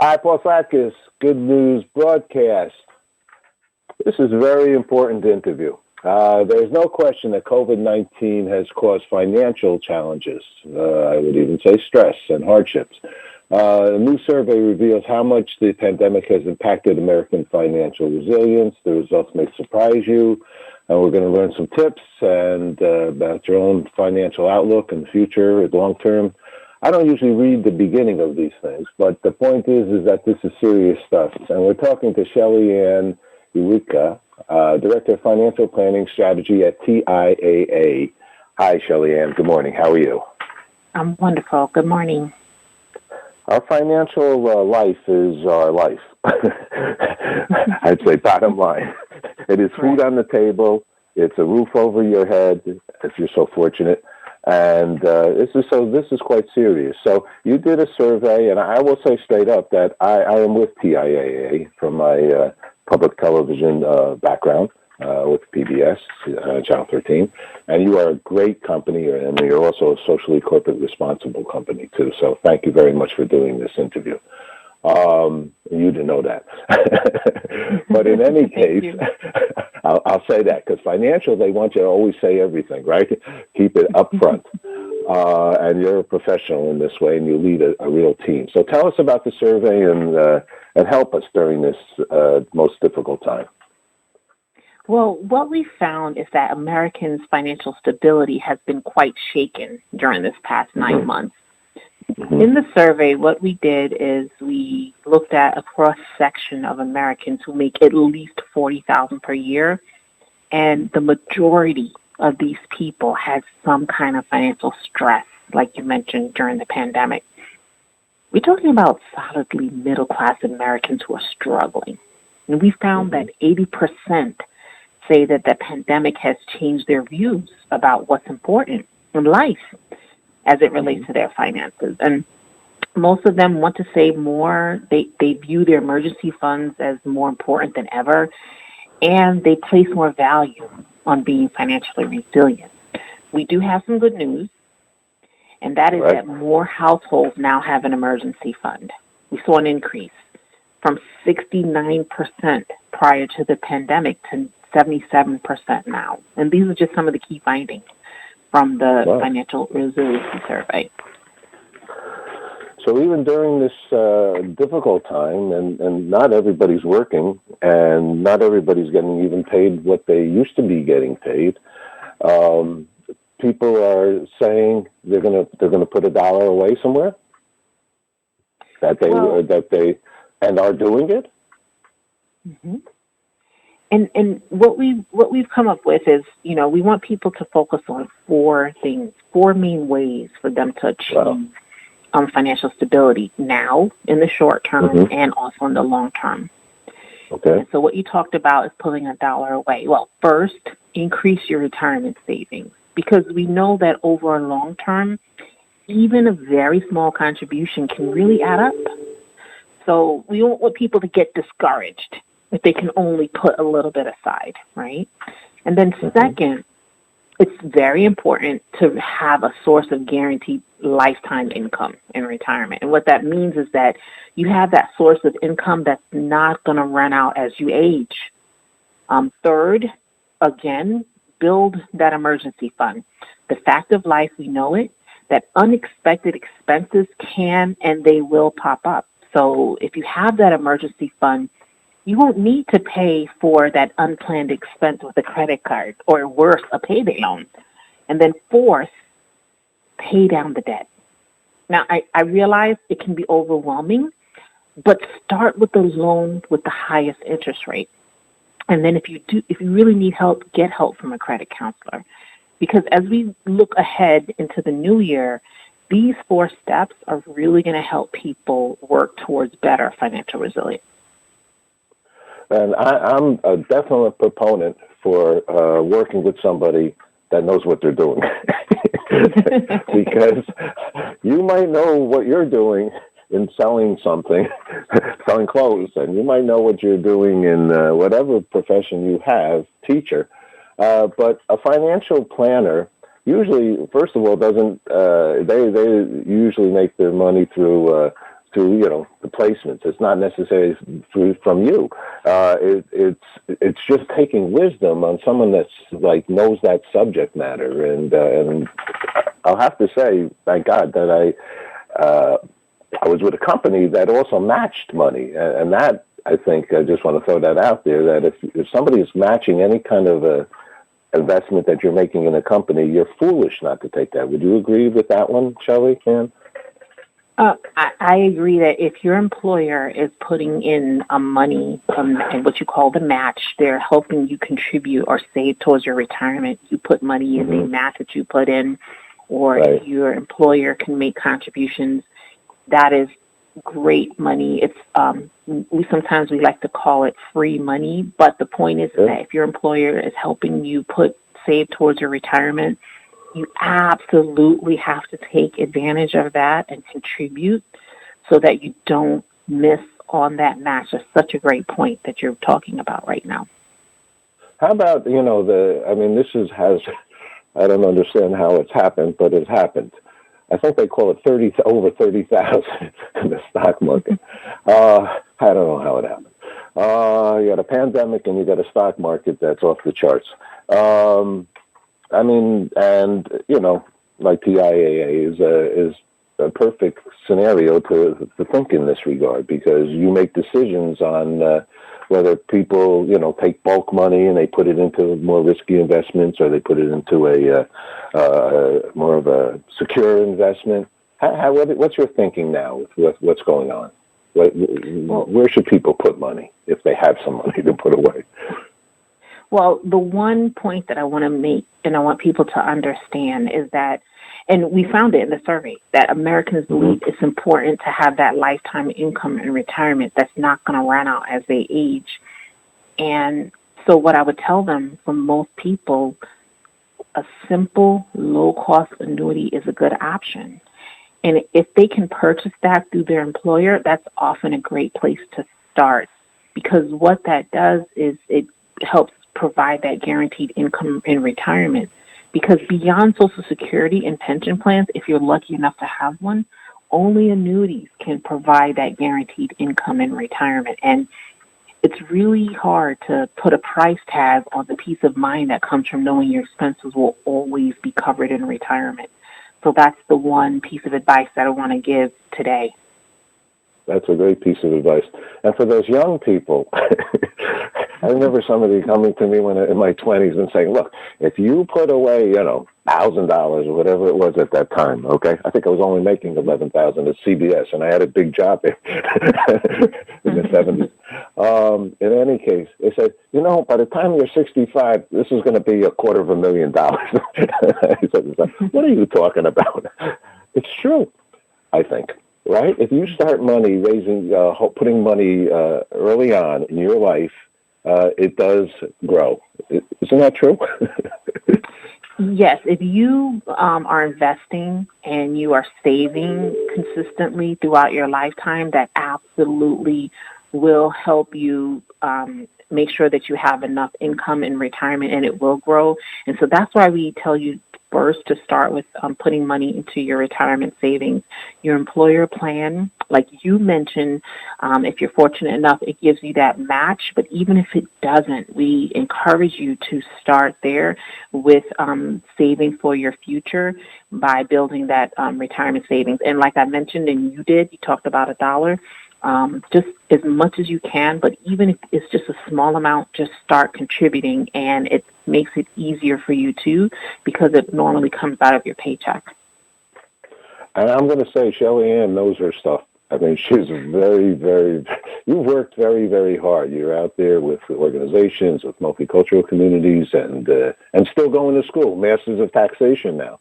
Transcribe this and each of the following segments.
Hi, Paul Satkis, Good News Broadcast. This is a very important interview. There's no question that COVID-19 has caused financial challenges. I would even say stress and hardships. A new survey reveals how much the pandemic has impacted American financial resilience. The results may surprise you. We're going to learn some tips and about your own financial outlook and future, long term. I don't usually read the beginning of these things, but the point is that this is serious stuff. And we're talking to Shelly Eweka, Director of Financial Planning Strategy at TIAA. Hi, Shelly Ann. Good morning. How are you? I'm wonderful. Good morning. Our financial life is our life. I'd say bottom line. It is food on the table. It's a roof over your head, if you're so fortunate. And this is quite serious. So you did a survey, and I will say straight up that I am with TIAA from my public television background with PBS, Channel 13. And you are a great company, and you're also a socially corporate responsible company, too. So thank you very much for doing this interview. You didn't know that. But in any case, I'll say that, because financial, they want you to always say everything, right? Keep it up front. And you're a professional in this way, and you lead a real team. So tell us about the survey and help us during this most difficult time. Well, what we found is that Americans' financial stability has been quite shaken during this past 9 months. In the survey, what we did is we looked at a cross-section of Americans who make at least $40,000 per year, and the majority of these people had some kind of financial stress, like you mentioned, during the pandemic. We're talking about solidly middle-class Americans who are struggling. And we found that 80% say that the pandemic has changed their views about what's important in life as it relates to their finances. And most of them want to save more. They view their emergency funds as more important than ever, and they place more value on being financially resilient. We do have some good news, and that is that more households now have an emergency fund. We saw an increase from 69% prior to the pandemic to 77% now. And these are just some of the key findings from the Financial Resiliency Survey. So even during this difficult time, and not everybody's working, and not everybody's getting even paid what they used to be getting paid, people are saying they're gonna put $1 away somewhere. That they are doing it. Mm-hmm. And what we've come up with is, we want people to focus on 4 things, 4 main ways for them to achieve financial stability now in the short term and also in the long term. Okay. And so what you talked about is pulling $1 away. Well, first, increase your retirement savings, because we know that over a long term, even a very small contribution can really add up. So we don't want people to get discouraged if they can only put a little bit aside, right? And then second, it's very important to have a source of guaranteed lifetime income in retirement. And what that means is that you have that source of income that's not going to run out as you age. Third, again, build that emergency fund. The fact of life, we know it, that unexpected expenses can and they will pop up. So if you have that emergency fund, you won't need to pay for that unplanned expense with a credit card, or worse, a payday loan. And then fourth, pay down the debt. Now, I realize it can be overwhelming, but start with the loan with the highest interest rate. And then if you really need help, get help from a credit counselor. Because as we look ahead into the new year, these 4 steps are really going to help people work towards better financial resilience. And I'm a definite proponent for working with somebody that knows what they're doing. Because you might know what you're doing in selling something, selling clothes, and you might know what you're doing in whatever profession you have, teacher. But a financial planner usually, first of all, doesn't, they usually make their money through to the placements. It's not necessarily from you. It's just taking wisdom on someone that's like knows that subject matter. And I'll have to say, thank God that I was with a company that also matched money, and that I think I just want to throw that out there, that if somebody is matching any kind of a investment that you're making in a company, you're foolish not to take that. Would you agree with that one, Shelly? I agree that if your employer is putting in money and what you call the match, they're helping you contribute or save towards your retirement. You put money in, they match what you put in, or if your employer can make contributions, that is great money. It's we like to call it free money, but the point is that if your employer is helping you save towards your retirement, you absolutely have to take advantage of that and contribute so that you don't miss on that match. That's such a great point that you're talking about right now. How about, I don't understand how it's happened, but it's happened. I think they call it over 30,000 in the stock market. I don't know how it happened. You got a pandemic and you got a stock market that's off the charts. Like tiaa is a perfect scenario to think in this regard, because you make decisions on whether people, take bulk money and they put it into more risky investments, or they put it into a more of a secure investment. What's your thinking now with what's going on? Where should people put money if they have some money to put away? Well, the one point that I want to make and I want people to understand is that, and we found it in the survey, that Americans believe it's important to have that lifetime income in retirement that's not going to run out as they age. And so what I would tell them, for most people, a simple, low-cost annuity is a good option. And if they can purchase that through their employer, that's often a great place to start, because what that does is it helps provide that guaranteed income in retirement. Because beyond Social Security and pension plans, if you're lucky enough to have one, only annuities can provide that guaranteed income in retirement. And it's really hard to put a price tag on the peace of mind that comes from knowing your expenses will always be covered in retirement. So that's the one piece of advice that I want to give today. That's a great piece of advice. And for those young people, I remember somebody coming to me in my 20s and saying, look, if you put away, $1,000 or whatever it was at that time, okay? I think I was only making $11,000 at CBS, and I had a big job there in the 70s. In any case, they said, by the time you're 65, this is going to be $250,000. I said, what are you talking about? It's true, I think. Right? If you start putting money early on in your life, it does grow. Isn't that true? Yes. If you are investing and you are saving consistently throughout your lifetime, that absolutely will help you make sure that you have enough income in retirement, and it will grow. And so that's why we tell you first to start with putting money into your retirement savings. Your employer plan, like you mentioned, if you're fortunate enough, it gives you that match. But even if it doesn't, we encourage you to start there with saving for your future by building that retirement savings. And like I mentioned, and you talked about $1. Just as much as you can, but even if it's just a small amount, just start contributing, and it makes it easier for you too, because it normally comes out of your paycheck. And I'm going to say Shelly Ann knows her stuff. I mean, she's very, very, you worked very, very hard. You're out there with organizations, with multicultural communities, and still going to school, Masters of Taxation now.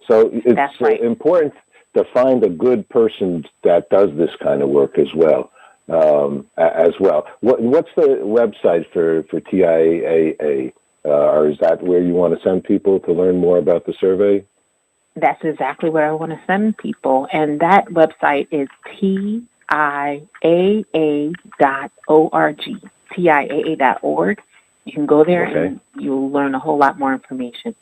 So it's important to find a good person that does this kind of work as well. What's the website for tiaa? Or is that where you want to send people to learn more about the survey? That's exactly where I want to send people. And that website is tiaa.org, tiaa.org. You can go there and you'll learn a whole lot more information.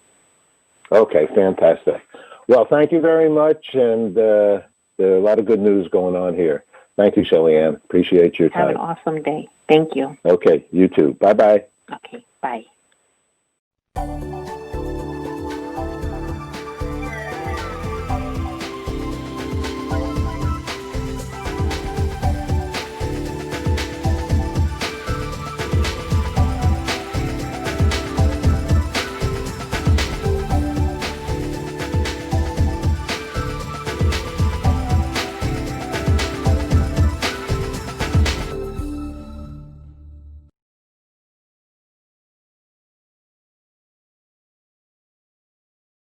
Okay, fantastic. Well, thank you very much, and there are a lot of good news going on here. Thank you, Shelly Ann. Appreciate your time. Have an awesome day. Thank you. Okay, you too. Bye-bye. Okay, bye.